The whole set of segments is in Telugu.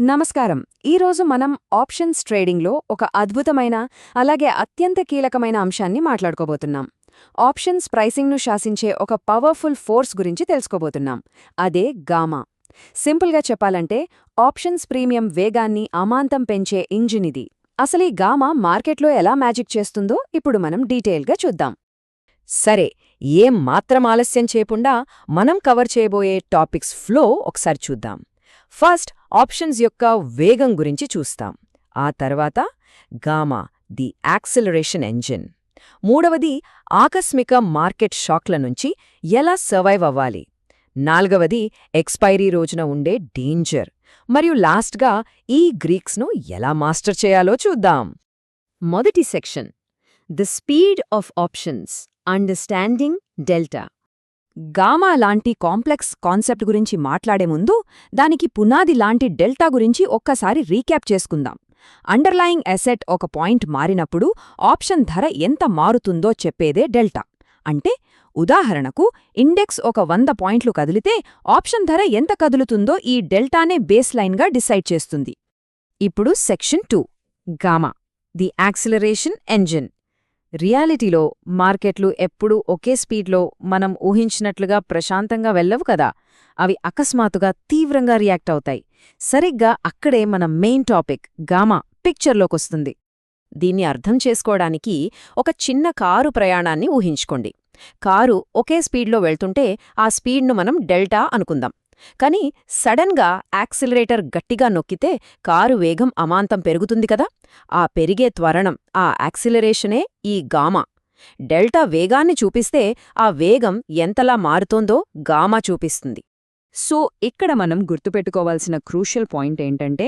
నమస్కారం. ఈరోజు మనం ఆప్షన్స్ ట్రేడింగ్లో ఒక అద్భుతమైన అలాగే అత్యంత కీలకమైన అంశాన్ని మాట్లాడుకోబోతున్నాం. ఆప్షన్స్ ప్రైసింగ్ను శాసించే ఒక పవర్ఫుల్ ఫోర్స్ గురించి తెలుసుకోబోతున్నాం. అదే గామా. సింపుల్గా చెప్పాలంటే ఆప్షన్స్ ప్రీమియం వేగాన్ని అమాంతం పెంచే ఇంజిన్ ఇది. అసలీ గామా మార్కెట్లో ఎలా మ్యాజిక్ చేస్తుందో ఇప్పుడు మనం డీటెయిల్గా చూద్దాం. సరే, ఏం మాత్రం ఆలస్యం చేయకుండా మనం కవర్ చేయబోయే టాపిక్స్ ఫ్లో ఒకసారి చూద్దాం. ఫస్ట్ ఆప్షన్స్ యొక్క వేగం గురించి చూస్తాం. ఆ తర్వాత గామా, ది యాక్సిలరేషన్ ఎంజిన్. మూడవది ఆకస్మిక మార్కెట్ షాక్ల నుంచి ఎలా సర్వైవ్ అవ్వాలి. నాల్గవది ఎక్స్పైరీ రోజున ఉండే డేంజర్. మరియు లాస్ట్గా ఈ గ్రీక్స్ను ఎలా మాస్టర్ చేయాలో చూద్దాం. మొదటి section, the speed of options, understanding delta. Gamma లాంటి కాంప్లెక్స్ కాన్సెప్ట్ గురించి మాట్లాడే ముందు దానికి పునాది లాంటి డెల్టా గురించి ఒక్కసారి రీక్యాప్ చేసుకుందాం. అండర్లయింగ్ అసెట్ ఒక పాయింట్ మారినప్పుడు ఆప్షన్ ధర ఎంత మారుతుందో చెప్పేదే డెల్టా. అంటే ఉదాహరణకు ఇండెక్స్ ఒక 100 పాయింట్లు కదిలితే ఆప్షన్ ధర ఎంత కదులుతుందో ఈ డెల్టానే బేస్ లైన్గా డిసైడ్ చేస్తుంది. ఇప్పుడు section 2, gamma, the acceleration engine. రియాలిటీలో మార్కెట్లు ఎప్పుడూ ఒకే స్పీడ్లో మనం ఊహించినట్లుగా ప్రశాంతంగా వెళ్ళవు కదా. అవి అకస్మాత్తుగా తీవ్రంగా రియాక్ట్ అవుతాయి. సరిగ్గా అక్కడే మన మెయిన్ టాపిక్ గామా పిక్చర్లోకొస్తుంది. దీన్ని అర్థం చేసుకోవడానికి ఒక చిన్న కారు ప్రయాణాన్ని ఊహించుకోండి. కారు ఒకే స్పీడ్లో వెళ్తుంటే ఆ స్పీడ్ను మనం డెల్టా అనుకుందాం. కానీ సడన్గా యాక్సిలరేటర్ గట్టిగా నొక్కితే కారు వేగం అమాంతం పెరుగుతుంది కదా. ఆ పెరిగే త్వరణం, ఆ యాక్సిలరేషనే ఈ గామా. డెల్టా వేగాన్ని చూపిస్తే ఆ వేగం ఎంతలా మారుతోందో గామా చూపిస్తుంది. సో ఇక్కడ మనం గుర్తుపెట్టుకోవాల్సిన క్రూషియల్ పాయింట్ ఏంటంటే,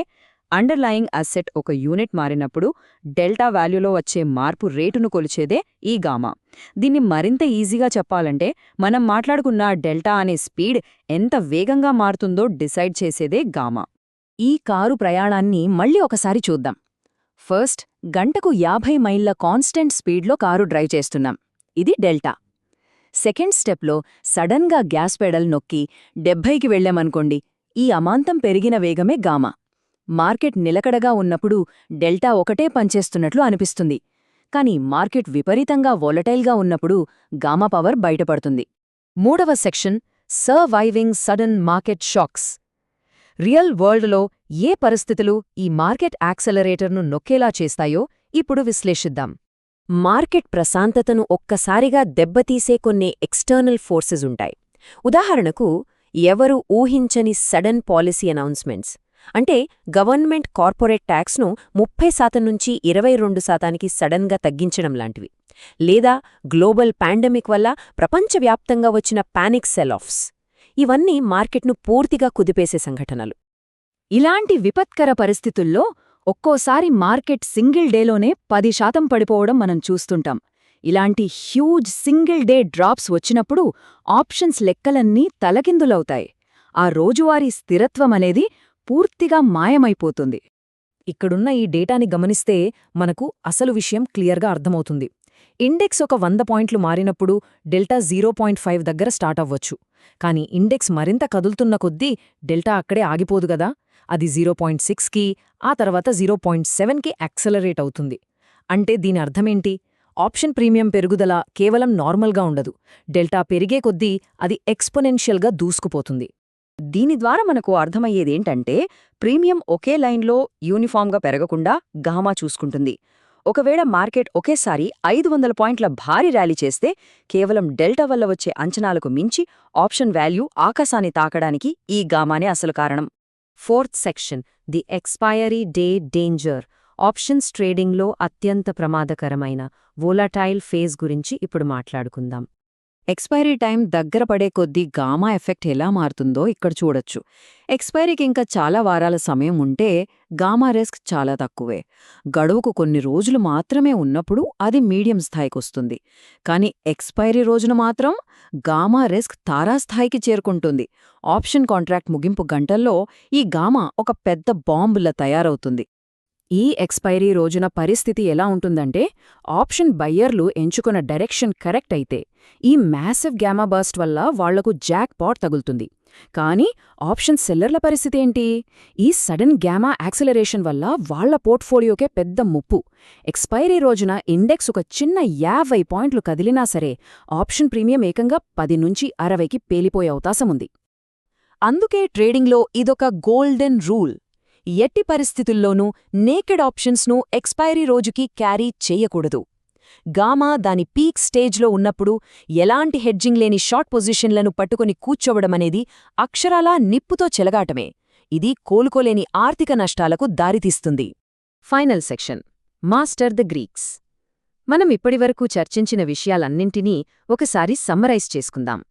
అండర్లయింగ్ అసెట్ ఒక యూనిట్ మారినప్పుడు డెల్టా వాల్యూలో వచ్చే మార్పు రేటును కొలిచేదే ఈ గామా. దీన్ని మరింత ఈజీగా చెప్పాలంటే, మనం మాట్లాడుకున్న డెల్టా అనే స్పీడ్ ఎంత వేగంగా మారుతుందో డిసైడ్ చేసేదే గామా. ఈ కారు ప్రయాణాన్ని మళ్ళీ ఒకసారి చూద్దాం. ఫస్ట్, గంటకు 50 మైళ్ళ కాన్స్టెంట్ స్పీడ్లో కారు డ్రైవ్ చేస్తున్నాం. ఇది డెల్టా. సెకండ్ స్టెప్లో సడన్గా గ్యాస్ పెడల్ నొక్కి 70కి వెళ్ళామనుకోండి, ఈ అమాంతం పెరిగిన వేగమే గామా. మార్కెట్ నిలకడగా ఉన్నప్పుడు డెల్టా ఒకటే పనిచేస్తున్నట్లు అనిపిస్తుంది. కాని మార్కెట్ విపరీతంగా వోలటైల్గా ఉన్నప్పుడు గామా పవర్ బయటపడుతుంది. మూడవ section, surviving sudden market shocks. Real వరల్డ్లో ఏ పరిస్థితులు ఈ మార్కెట్ యాక్సెలరేటర్ను నొక్కేలా చేస్తాయో ఇప్పుడు విశ్లేషిద్దాం. మార్కెట్ ప్రశాంతతను ఒక్కసారిగా దెబ్బతీసే కొన్ని ఎక్స్టర్నల్ ఫోర్సెస్ ఉంటాయి. ఉదాహరణకు, ఎవరు ఊహించని సడన్ పాలసీ అనౌన్స్మెంట్స్, అంటే గవర్నమెంట్ కార్పొరేట్ ట్యాక్స్ను 30% నుంచి 22%కి సడన్గా తగ్గించడం లాంటివి. లేదా గ్లోబల్ పాండమిక్ వల్ల ప్రపంచవ్యాప్తంగా వచ్చిన పానిక్ సెల్-ఆఫ్స్. ఇవన్నీ మార్కెట్ను పూర్తిగా కుదిపేసే సంఘటనలు. ఇలాంటి విపత్కర పరిస్థితుల్లో ఒక్కోసారి మార్కెట్ సింగిల్ డేలోనే 10% పడిపోవడం మనం చూస్తుంటాం. ఇలాంటి హ్యూజ్ సింగిల్ డే డ్రాప్స్ వచ్చినప్పుడు ఆప్షన్స్ లెక్కలన్నీ తలకిందులవుతాయి. ఆ రోజువారీ స్థిరత్వమనేది పూర్తిగా మాయమైపోతుంది. ఇక్కడున్న ఈ డేటాని గమనిస్తే మనకు అసలు విషయం క్లియర్గా అర్థమవుతుంది. ఇండెక్స్ ఒక 100 పాయింట్లు మారినప్పుడు డెల్టా 0.5 దగ్గర స్టార్ట్ అవ్వచ్చు. కాని ఇండెక్స్ మరింత కదులుతున్న కొద్దీ డెల్టా అక్కడే ఆగిపోదు గదా. అది 0.6కి, ఆ తర్వాత 0.7కి యాక్సెలరేట్ అవుతుంది. అంటే దీని అర్థమేంటి? ఆప్షన్ ప్రీమియం పెరుగుదల కేవలం నార్మల్గా ఉండదు. డెల్టా పెరిగే కొద్దీ అది ఎక్స్పోనెన్షియల్గా దూసుకుపోతుంది. దీని ద్వారా మనకు అర్థమయ్యేదేంటంటే, ప్రీమియం ఒకే లైన్లో యూనిఫామ్గా పెరగకుండా గామా చూసుకుంటుంది. ఒకవేళ మార్కెట్ ఒకేసారి 500 పాయింట్ల భారీ ర్యాలీ చేస్తే కేవలం డెల్టా వల్ల వచ్చే అంచనాలకు మించి ఆప్షన్ వాల్యూ ఆకాశాన్ని తాకడానికి ఈ గామానే అసలు కారణం. Fourth section, the expiry day danger. Options ట్రేడింగ్లో అత్యంత ప్రమాదకరమైన వోలటైల్ ఫేజ్ గురించి ఇప్పుడు మాట్లాడుకుందాం. ఎక్స్పైరీ టైం దగ్గర పడే కొద్దీ గామా ఎఫెక్ట్ ఎలా మారుతుందో ఇక్కడ చూడొచ్చు. ఎక్స్పైరీకి ఇంకా చాలా వారాల సమయం ఉంటే గామా రిస్క్ చాలా తక్కువే. గడువుకు కొన్ని రోజులు మాత్రమే ఉన్నప్పుడు అది మీడియం స్థాయికొస్తుంది. కానీ ఎక్స్పైరీ రోజున మాత్రం గామా రిస్క్ తారాస్థాయికి చేరుకుంటుంది. ఆప్షన్ కాంట్రాక్ట్ ముగింపు గంటల్లో ఈ గామా ఒక పెద్ద బాంబులా తయారవుతుంది. ఈ ఎక్స్పైరీ రోజున పరిస్థితి ఎలా ఉంటుందంటే, ఆప్షన్ బయ్యర్లు ఎంచుకున్న డైరెక్షన్ కరెక్ట్ అయితే ఈ మ్యాసివ్ గ్యామా బర్స్ట్ వల్ల వాళ్లకు జాక్ పాట్ తగులుతుంది. కానీ ఆప్షన్ సెల్లర్ల పరిస్థితేంటి? ఈ సడన్ గ్యామా యాక్సిలరేషన్ వల్ల వాళ్ల పోర్ట్ఫోలియోకే పెద్ద ముప్పు. ఎక్స్పైరీ రోజున ఇండెక్స్ ఒక చిన్న 50 పాయింట్లు కదిలినా సరే ఆప్షన్ ప్రీమియం ఏకంగా 10 నుంచి 60కి పేలిపోయే అవకాశముంది. అందుకే ట్రేడింగ్లో ఇదొక గోల్డెన్ రూల్. ఎట్టి పరిస్థితుల్లోనూ నేకెడ్ ఆప్షన్స్ను ఎక్స్పైరీ రోజుకి క్యారీ చెయ్యకూడదు. గామా దాని పీక్ స్టేజ్లో ఉన్నప్పుడు ఎలాంటి హెడ్జింగ్ లేని షార్ట్ పొజిషన్లను పట్టుకుని కూర్చోవడమనేది అక్షరాలా నిప్పుతో చెలగాటమే. ఇది కోలుకోలేని ఆర్థిక నష్టాలకు దారితీస్తుంది. Final section, master the Greeks. మనం ఇప్పటివరకు చర్చించిన విషయాలన్నింటినీ ఒకసారి సమ్మరైజ్ చేసుకుందాం.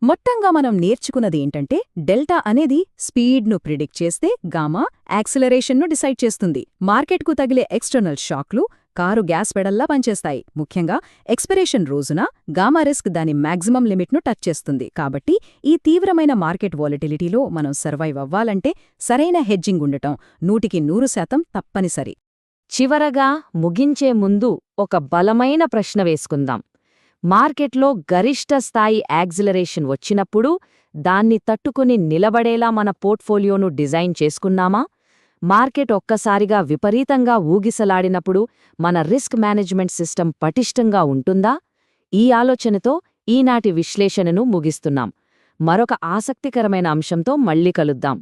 మొత్తంగా మనం నేర్చుకున్నది ఏంటంటే, డెల్టా అనేది స్పీడ్ను ప్రిడిక్ట్ చేస్తే గామా యాక్సిలరేషన్ను డిసైడ్ చేస్తుంది. మార్కెట్కు తగిలే ఎక్స్టర్నల్ షాక్లు కారు గ్యాస్ పెడల్లా పనిచేస్తాయి. ముఖ్యంగా ఎక్స్పిరేషన్ రోజున గామా రిస్క్ దాని మ్యాక్సిమం లిమిట్ను టచ్ చేస్తుంది. కాబట్టి ఈ తీవ్రమైన మార్కెట్ వాలటిలిటీలో మనం సర్వైవ్ అవ్వాలంటే సరైన హెడ్జింగ్ ఉండటం 100% తప్పనిసరి. చివరగా ముగించే ముందు ఒక బలమైన ప్రశ్న వేసుకుందాం. మార్కెట్లో గరిష్ట స్థాయి యాక్సిలరేషన్ వచ్చినప్పుడు దాన్ని తట్టుకుని నిలబడేలా మన పోర్ట్ఫోలియోను డిజైన్ చేసుకున్నామా? మార్కెట్ ఒక్కసారిగా విపరీతంగా ఊగిసలాడినప్పుడు మన రిస్క్ మేనేజ్మెంట్ సిస్టమ్ పటిష్టంగా ఉంటుందా? ఈ ఆలోచనతో ఈనాటి విశ్లేషణను ముగిస్తున్నాం. మరొక ఆసక్తికరమైన అంశంతో మళ్ళీ కలుద్దాం.